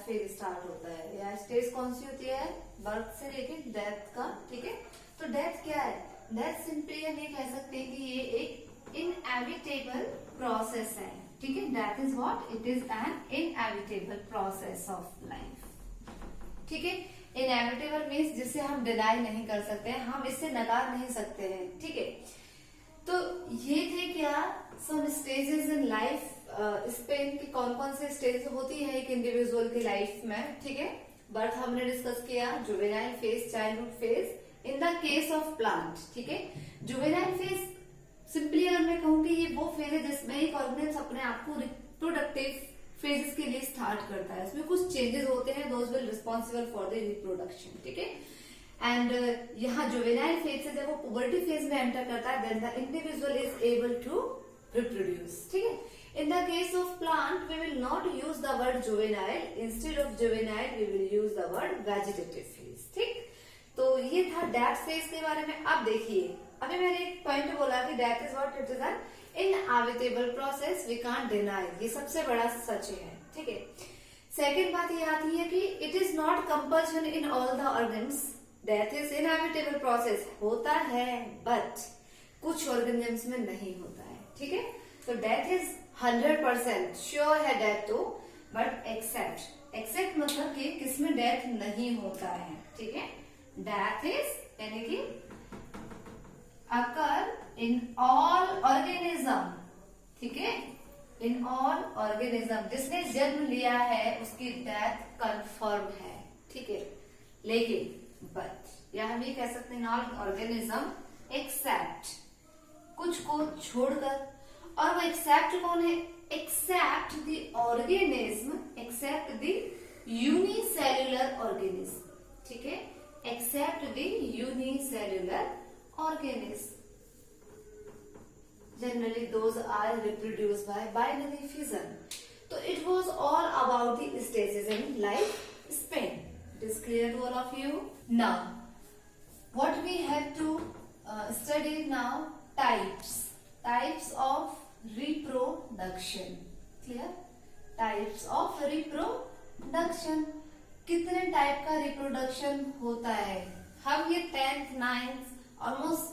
Phase start होता है, या स्टेज कौन सी होती है, बर्थ से लेके डेथ का, ठीक है। तो डेथ क्या है, डेथ सिंपली हम ये कह सकते हैं कि ये एक इनएविटेबल प्रोसेस है, ठीक है। Death is what, it is an inevitable process of life, ठीक है। इनएविटेबल मीन्स जिसे हम डिनाई नहीं कर सकते हैं, हम इससे नकार नहीं सकते हैं, ठीक है। तो ये थे क्या some stages in life, span की कौन कौन से स्टेज होती है एक इंडिविजुअल की लाइफ में, ठीक है। बर्थ हमने डिस्कस किया, juvenile phase, childhood phase in the case of plant, ठीक है। जुवेनाइल फेज सिंपली अगर मैं कहूँ कि ये वो फेज है जिसमें एक ऑर्गेनिज्म अपने आप को रिप्रोडक्टिव फेजेस के लिए स्टार्ट करता है, इसमें कुछ चेंजेस होते हैं, those will responsible for the reproduction, ठीक है। एंड यहाँ जुवेनाइल फेज से जब वो पुबर्टी फेज में एंटर करता है, then the individual is able to reproduce, ठीक है। In the case of plant, we will not use the word juvenile. Instead of juvenile, we will use the word vegetative phase. ठीक? तो ये था death phase के बारे में। अब देखिए, अभी मैंने एक पॉइंट बोला कि death is what, it is an inevitable process, we can't deny, ये सबसे बड़ा सच है, ठीक है। सेकेंड बात ये आती है कि it is not compulsion in all the organs, death is inevitable process होता है, बट कुछ ऑर्गेनिजम्स में नहीं होता है, ठीक है। तो डेथ इज 100% श्योर है डेथ तो, बट एक्सेप्ट मतलब कि किसमें डेथ नहीं होता है, ठीक है। डेथ इज यानी कि अकर इन ऑल ऑर्गेनिज्म, ठीक है, इन ऑल ऑर्गेनिज्म, जिसने जन्म लिया है उसकी डेथ कंफर्म है, ठीक है। लेकिन बट या हम ये कह सकते हैं ऑल ऑर्गेनिज्म एक्सेप्ट, कुछ को छोड़कर, और वो एक्सेप्ट कौन है, except the organism, except the unicellular organism, ठीक है, except the unicellular organism, generally those are reproduce by binary fission. तो it was all about the stages in life span, it is clear to all of you. Now what we have to study now, types of reproduction, clear, types of reproduction, कितने type का reproduction होता है, हम ये 10th 9th almost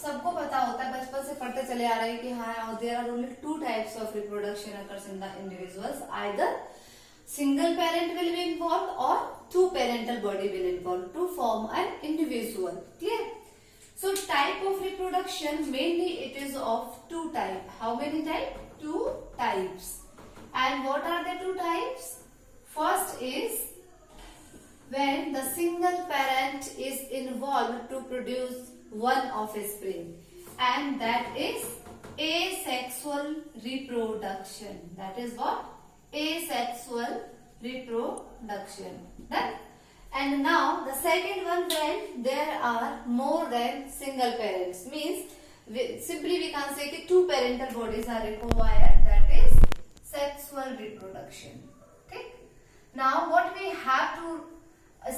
सबको पता होता है, बचपन से पढ़ते चले आ रहे हैं कि हाँ there are only 2 types of reproduction occurs in the individuals, either single parent will be involve और 2 parental body will involve to form an individual, clear. So type of reproduction mainly it is of 2 types. How many types? 2 types. And what are the 2 types? First is when the single parent is involved to produce one offspring, and that is asexual reproduction. That is what? Asexual reproduction. Done? And now the second one, when there are more than single parents, means simply we can say that 2 parental bodies are required, that is sexual reproduction. Okay. Now what we have to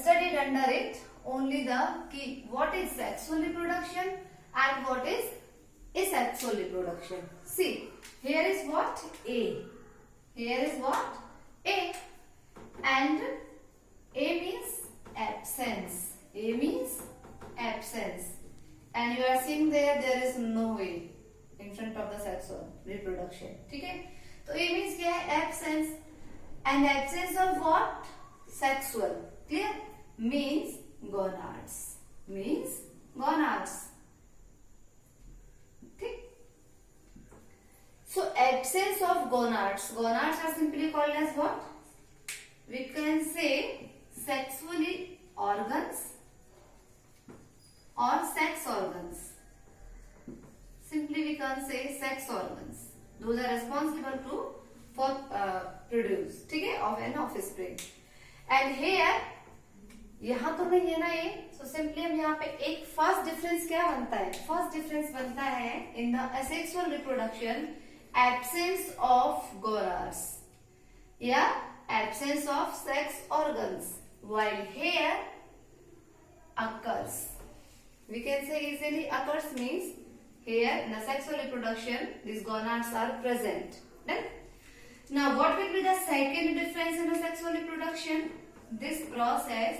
study under it, only the key, what is sexual reproduction and what is asexual reproduction. See, here is what? A. Here is what? A. And A means absence. A means absence. And you are seeing there is no A in front of the sexual reproduction. ठीक है? तो A means क्या है? Absence. And absence of what? Sexual. Clear? Means gonads. Means gonads. ठीक? So absence of gonads. Gonads are simply called as what? We can say sexually organs or sex organs. Simply we can say sex organs. Those are responsible to for produce, ठीक है, of an offspring. And here, यहाँ तो नहीं है ना ये, so simply हम यहाँ पे एक first difference क्या बनता है? First difference बनता है in the asexual reproduction, absence of gonads या absence of sex organs, while here occurs, we can say easily occurs means here in the sexual reproduction these gonads are present. Then Now, what will be the second difference in the sexual reproduction? This process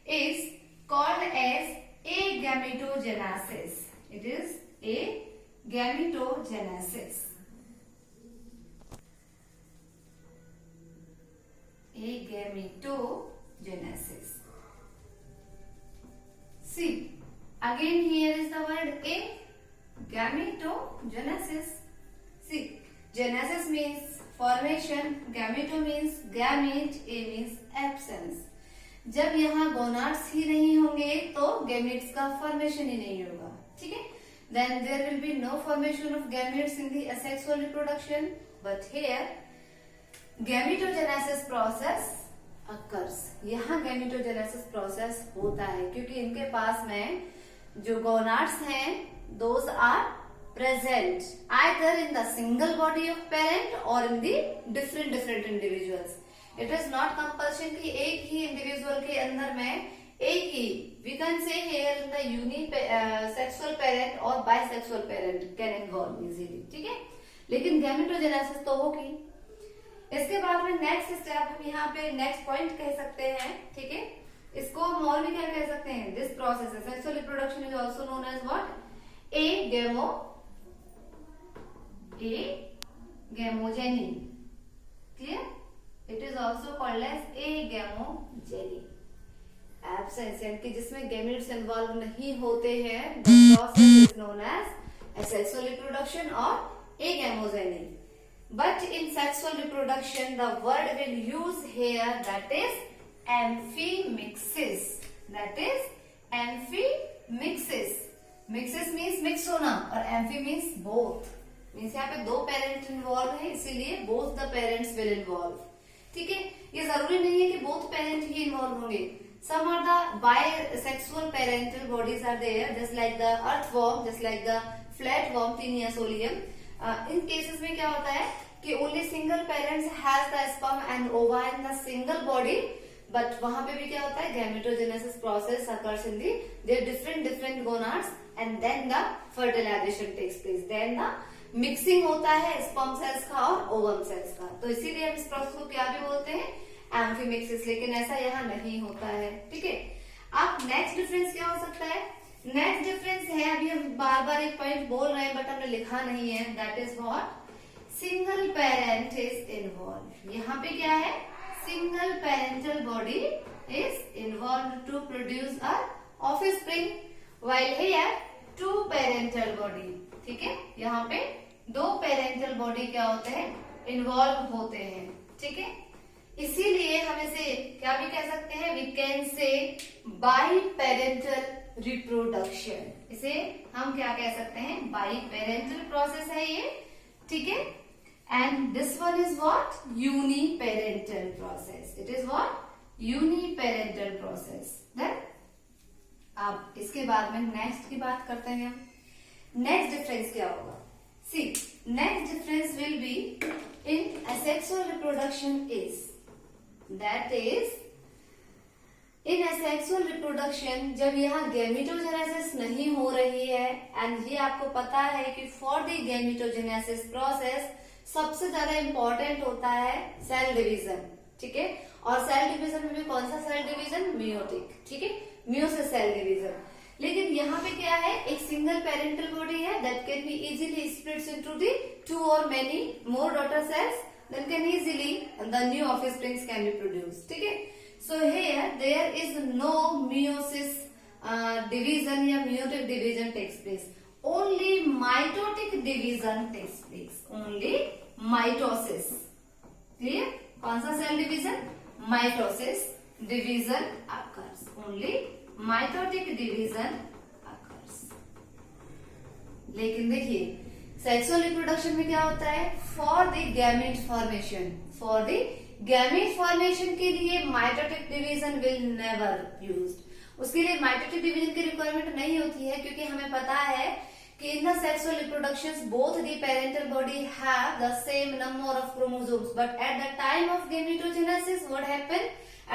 is called as agametogenesis. It is agametogenesis. Agametogenesis. See, again here is the word a, gametogenesis. See, genesis means formation, gameto means gamete, a means absence. जब यहाँ gonads ही नहीं होंगे तो gametes का formation ही नहीं होगा, ठीक है? Then there will be no formation of gametes in the asexual reproduction. But here gametogenesis process occurs. यहाँ gametogenesis process होता है क्योंकि इनके पास में जो गोनाड्स हैं, those are present either in the single body of parent or in the different individuals. It is not compulsion कि एक ही individual के अंदर में एक ही, we can say here in the unisexual parent or bisexual parent can involve easily, ठीक है? लेकिन gametogenesis तो होगी. इसके बाद में नेक्स्ट स्टेप हम यहाँ पे नेक्स्ट पॉइंट कह सकते हैं, ठीक है? इसको हम और भी क्या कह सकते हैं? This process sexual reproduction is also known as what? agamogeny. Clear? It is also called as agamogeny. Absence यानी कि जिसमें gametes इन्वॉल्व नहीं होते हैं, the process is known as asexual reproduction or agamogeny. But in sexual reproduction, the word will use here that is amphimixis. That is amphimixis. Mixis means mix होना और amphi means both. Means यहाँ पे दो parent involve है, इसीलिए both the parents will involve, ठीक है? ये जरूरी नहीं है कि बोथ पेरेंट ही इन्वॉल्व होंगे. Some are the bisexual parental bodies are there, just like the earthworm, just like the flatworm, Taenia solium. In cases में क्या होता है कि only single parents has the sperm and ova in the single body, but वहां पे भी क्या होता है? Gametogenesis process occurs in the their different gonads and then the fertilization takes place, then the mixing होता है स्पर्म सेल्स का और ओवम सेल्स का. तो इसीलिए हम इस प्रोसेस को क्या भी बोलते हैं? एम्फीमिक्सिस. लेकिन ऐसा यहाँ नहीं होता है, ठीक है? अब नेक्स्ट डिफरेंस क्या हो सकता है? नेक्स्ट डिफरेंस है, अभी हम बार बार एक पॉइंट बोल रहे हैं बट हमने लिखा नहीं है, that is what? Single parent is involve. यहाँ पे क्या है? Single parental body is involve to produce a offspring, while here two parental body, ठीक है? यहाँ पे दो पेरेंटल बॉडी क्या होते हैं? इन्वॉल्व होते हैं, ठीक है? इसीलिए हम इसे क्या भी कह सकते हैं? We can say biparental reproduction. इसे हम क्या कह सकते हैं? बाई पेरेंटल प्रोसेस है ये, ठीक है? And this one is what? Uniparental process. It is what? Uniparental process. Then अब इसके बाद में नेक्स्ट की बात करते हैं. नेक्स्ट डिफरेंस क्या होगा? See, next difference will be in asexual reproduction is, that is in asexual reproduction जब यहाँ gametogenesis नहीं हो रही है, एंड ये आपको पता है कि फॉर द gametogenesis प्रोसेस सबसे ज्यादा इंपॉर्टेंट होता है सेल डिवीजन, ठीक है? और सेल डिवीजन में भी कौन सा सेल डिवीजन? मियोटिक, ठीक है? Meiosis cell division. लेकिन यहाँ पे क्या है? एक सिंगल पेरेंटल बॉडी है that can be easily splits into the two और many more daughter cells, then can easily the new offsprings can be produced, ठीक है? So here there is no meiosis division या meiotic division takes place, only mitotic division takes place, only mitosis. Clear? कौन सा cell division? Mitosis division occurs, only mitotic division occurs. लेकिन देखिए sexual reproduction में क्या होता है? For the gamete formation, for the gamete formation के लिए mitotic division will never used. उसके लिए माइटोटिक डिवीजन की रिक्वायरमेंट नहीं होती है क्योंकि हमें पता है कि in the sexual reproduction both the parental body have the same number of chromosomes, but at the time of gametogenesis what happen?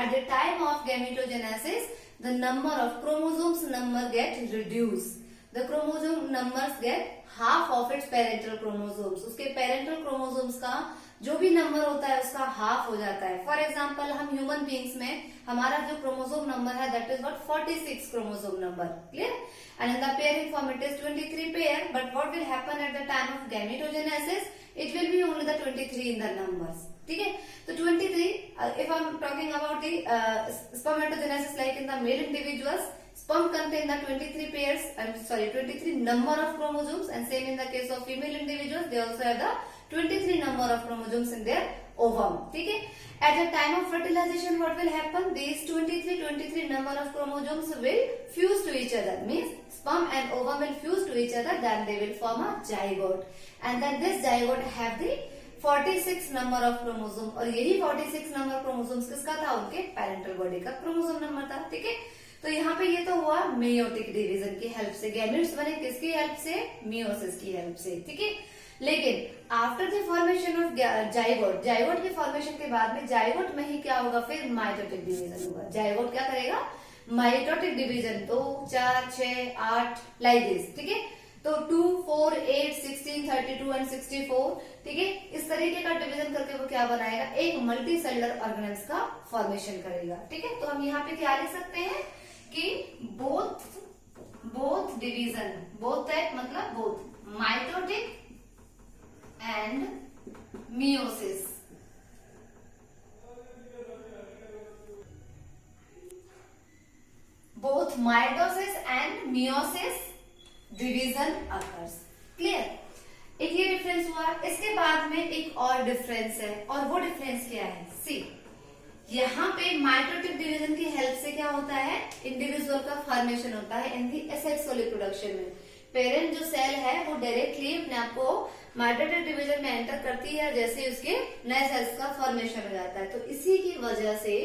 At the time of gametogenesis the number of chromosomes number get reduced. The chromosome numbers gate half of its parental chromosomes, उसके parental chromosomes का जो भी number होता है उसका half हो जाता है। फॉर एग्जाम्पल हम ह्यूमन बींग्स में हमारा जो क्रोमोसोम नंबर है that is what 46 chromosome number, clear, and in the pairing form it is 23 pair, but what will happen at the time of gametogenesis, it will be only the 23 in the numbers, ठीक है। तो 23, if I am talking about the spermatogenesis like in the male individuals, sperm contain the 23 pairs, 23 number of chromosomes, and same in the case of female individuals, they also have the 23 number of chromosomes in their ovum, ठीक है। At the time of fertilization, what will happen? These 23 number of chromosomes will fuse to each other, means sperm and ovum will fuse to each other, then they will form a zygote, and then this zygote have the 46 number of chromosome, और यही 46 number chromosomes किसका था? उनके parental body का chromosome number था, ठीक है। तो यहाँ पे ये तो हुआ मेयोटिक डिवीजन की हेल्प से, गैमेट्स बने किसकी हेल्प से? मियोसिस की हेल्प से, ठीक है। लेकिन after the formation of zygote, zygote के फॉर्मेशन के बाद में जाइगोट में ही क्या होगा? फिर माइटोटिक डिवीजन होगा। जाइगोट क्या करेगा? माइटोटिक डिवीजन, 2, 4, 6, 8 लाइक दिस, ठीक है। तो 2, 4, 8, 16, 32 एंड 64, ठीक है। इस तरीके का डिवीजन करके वो क्या बनाएगा? एक मल्टी सेलुलर ऑर्गेनेल्स का फॉर्मेशन करेगा, ठीक है। तो हम यहाँ पे क्या लिख सकते हैं कि बोथ डिवीजन, बोथ टाइप मतलब both mitotic and meiosis, both mitosis and meiosis division occurs, clear. एक ये डिफरेंस हुआ। इसके बाद में एक और डिफरेंस है, और वो डिफरेंस क्या है? सी, यहाँ पे माइटोटिक डिवीजन की हेल्प से क्या होता है? इंडिविजुअल का फॉर्मेशन होता है इन दी एसेक्सुअल रिप्रोडक्शन में। पेरेंट जो सेल है वो डायरेक्टली अपने आप को माइटोटिक डिवीजन में एंटर करती है, जैसे उसके नए सेल्स का फॉर्मेशन हो जाता है। तो इसी की वजह से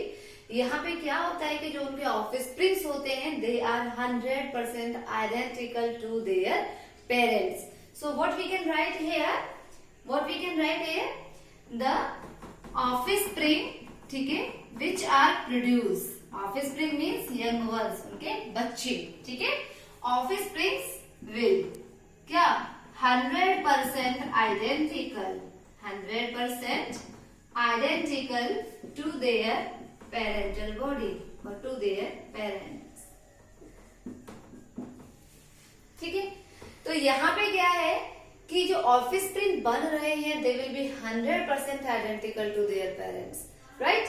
यहाँ पे क्या होता है कि जो उनके ऑफस्प्रिंग्स होते हैं they are 100% identical to their parents. So what we can write here, the offspring, ठीक है, which are produce, offspring means young ones, उनके बच्चे, ठीक है। ऑफस्प्रिंग्स विल क्या? 100% identical to their parental body or to their parents, ठीक है। तो यहाँ पे क्या है कि जो ऑफस्प्रिंग बन रहे हैं they will be 100% identical to their parents, right.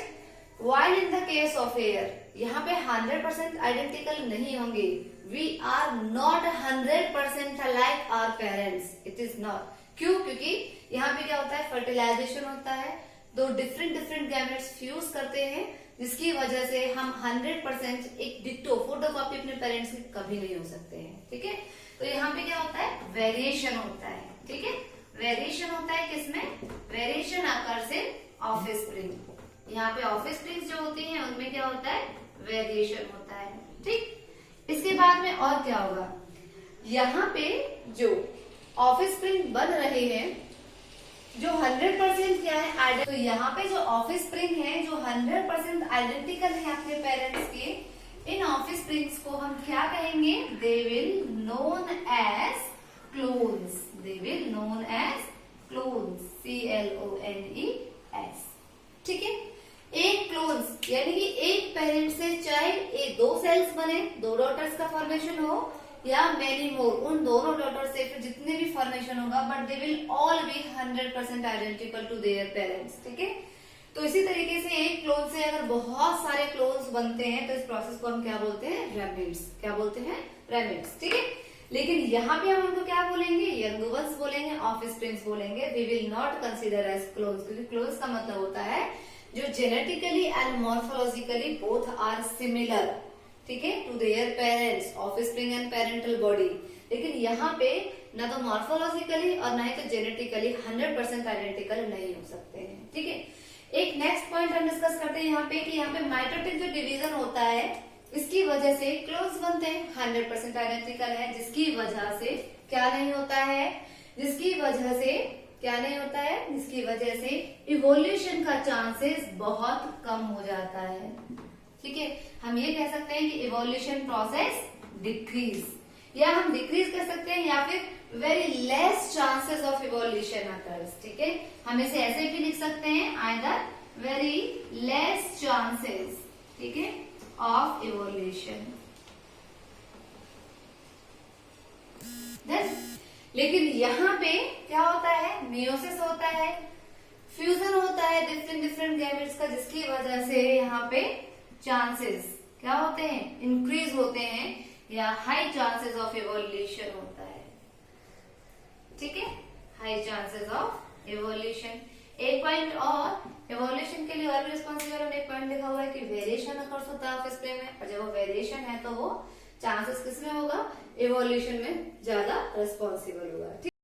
While in the case of air, यहाँ पे 100% आइडेंटिकल नहीं होंगे। We are not 100% like our parents, it is not. क्यों? क्योंकि यहाँ पे क्या होता है? फर्टिलाइजेशन होता है, दो डिफरेंट गैमेट्स फ्यूज करते हैं, जिसकी वजह से हम 100% एक डिट्टो फोटोकॉपी अपने पेरेंट्स की कभी नहीं हो सकते हैं, ठीक है। तो यहाँ पे क्या होता है? वेरिएशन होता है, ठीक है। वेरिएशन होता है किसमें? Variation occurs in offspring. यहाँ पे ऑफस्प्रिंग्स जो होती हैं उनमें क्या होता है? वेरिएशन होता है, ठीक। इसके बाद में और क्या होगा? यहाँ पे जो ऑफस्प्रिंग बन रहे हैं जो 100% क्या है? तो यहाँ पे जो ऑफस्प्रिंग है जो 100% आइडेंटिकल है अपने पेरेंट्स के, इन ऑफस्प्रिंग्स को हम क्या कहेंगे? They will known as clones, they will known as clones, CLONES, ठीक है। एक क्लोन्स यानी कि एक पेरेंट से चाहे एक 2 सेल्स बने, 2 डॉटर्स का फॉर्मेशन हो, या मेनी मोर, उन दोनों डॉटर से फिर जितने भी फॉर्मेशन होगा, but they will all be 100% identical to their parents, ठीक है। तो इसी तरीके से एक क्लोन से अगर बहुत सारे क्लोन्स बनते हैं तो इस प्रोसेस को हम क्या बोलते हैं? रैमिड्स। क्या बोलते हैं? रैमिड्स, ठीक है। लेकिन यहाँ पे हम उनको क्या बोलेंगे? यंग वंस बोलेंगे, ऑफस्प्रिंग्स बोलेंगे। We will not consider as clones, क्योंकि क्लोन्स का मतलब होता है जो genetically and morphologically both are similar, ठीक है, to their parents, offspring and parental body. लेकिन यहाँ पे ना तो मॉर्फोलॉजिकली और ना ही तो जेनेटिकली 100% आइडेंटिकल नहीं हो सकते हैं, ठीक है। एक नेक्स्ट पॉइंट हम डिस्कस करते हैं यहाँ पे कि यहाँ पे माइटोटिक जो डिवीजन होता है इसकी वजह से क्लोन्स बनते हैं, 100% आइडेंटिकल है, जिसकी वजह से क्या नहीं होता है? जिसकी वजह से क्या नहीं होता है? जिसकी वजह से इवोल्यूशन का चांसेस बहुत कम हो जाता है, ठीक है। हम ये कह सकते हैं कि इवोल्यूशन प्रोसेस डिक्रीज। या हम डिक्रीज कर सकते हैं, या फिर very less chances of evolution occurs. ठीक है, हम इसे ऐसे भी लिख सकते हैं, आइदर वेरी लेस चांसेस, ठीक है, ऑफ इवोल्यूशन। लेकिन यहाँ पे क्या होता है, मियोसिस होता है, फ्यूजन होता है डिफरेंट डिफरेंट गैमेट्स का, जिसकी वजह से यहाँ पे चांसेस क्या होते हैं, इंक्रीज होते हैं, या हाई चांसेस ऑफ इवोल्यूशन होता है। ठीक है, हाई चांसेस ऑफ इवोल्यूशन। एक पॉइंट और, इवोल्यूशन के लिए और भी रिस्पॉन्सिबल होने, एक पॉइंट लिखा हुआ है कि वेरिएशन अकर्स होता है ऑफ स्प्रे में, और जब वो वेरिएशन है तो वो चांसेस किसमें होगा, इवोल्यूशन में ज्यादा रिस्पॉन्सिबल होगा।